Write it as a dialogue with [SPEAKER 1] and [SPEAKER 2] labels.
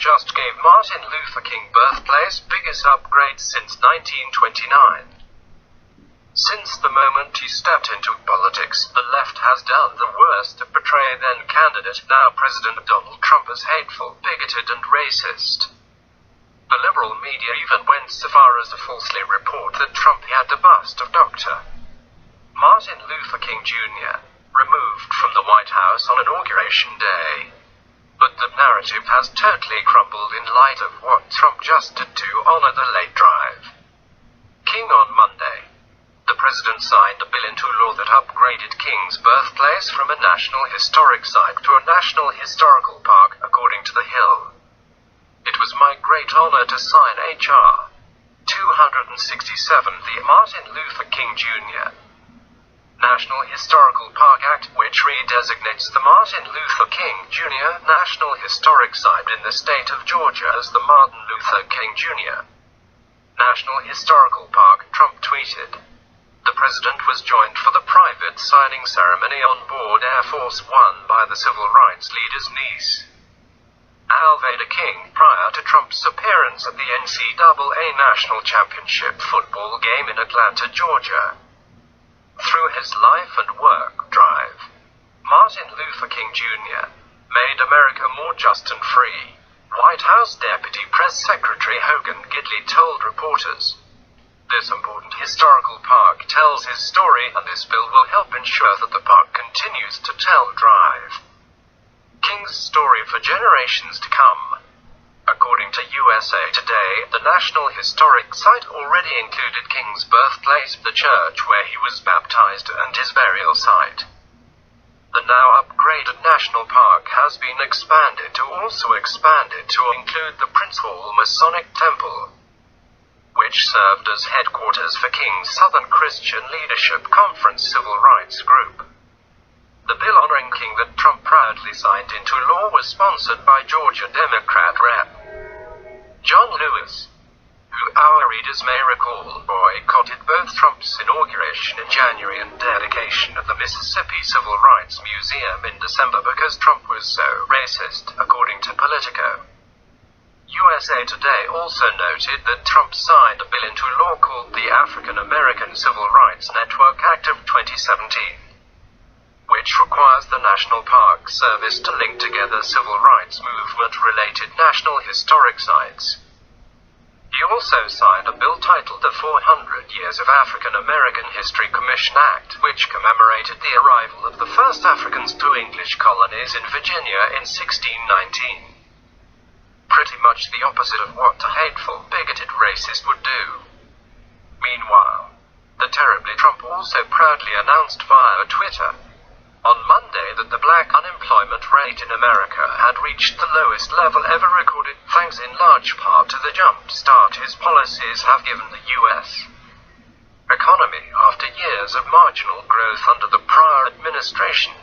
[SPEAKER 1] just gave Martin Luther King Birthplace biggest upgrade since 1929. Since the moment he stepped into politics, the left has done the worst to portray then-candidate, now President Donald Trump as hateful, bigoted and racist. The liberal media even went so far as to falsely report that Trump had the bust of Dr. Martin Luther King Jr. removed from the White House on Inauguration Day. But the narrative has totally crumbled in light of what Trump just did to honor the late drive King on Monday. The president signed a bill into law that upgraded King's birthplace from a National Historic Site to a National Historical Park, according to The Hill. It was my great honor to sign H.R. 267, the Martin Luther King Jr. National Historical Park Act, which redesignates the Martin Luther King Jr. National Historic Site in the state of Georgia as the Martin Luther King Jr. National Historical Park, Trump tweeted. The president was joined for the private signing ceremony on board Air Force One by the civil rights leader's niece, Alveda King, prior to Trump's appearance at the NCAA National Championship football game in Atlanta, Georgia. Through his life and work drive, Martin Luther King Jr. made America more just and free, White House Deputy Press Secretary Hogan Gidley told reporters. This important historical park tells his story, and this bill will help ensure that the park continues to tell drive King's story for generations to come. According to USA Today, the National Historic Site already included King's birthplace, the church where he was baptized, and his burial site. The now upgraded national park has been expanded to include the Prince Hall Masonic Temple, which served as headquarters for King's Southern Christian Leadership Conference civil rights group. The bill honoring King that Trump proudly signed into law was sponsored by Georgia Democrat Rep. John Lewis, who our readers may recall boycotted both Trump's inauguration in January and dedication of the Mississippi Civil Rights Museum in December because Trump was so racist, according to Politico. USA Today also noted that Trump signed a bill into law called the African American Civil Rights Network Act of 2017. Which requires the National Park Service to link together civil rights movement-related national historic sites. He also signed a bill titled the 400 Years of African American History Commission Act, which commemorated the arrival of the first Africans to English colonies in Virginia in 1619. Pretty much the opposite of what a hateful, bigoted racist would do. Meanwhile, the terribly Trump also proudly announced via Twitter on Monday that the black unemployment rate in America had reached the lowest level ever recorded, thanks in large part to the jump start his policies have given the U.S. economy after years of marginal growth under the prior administration.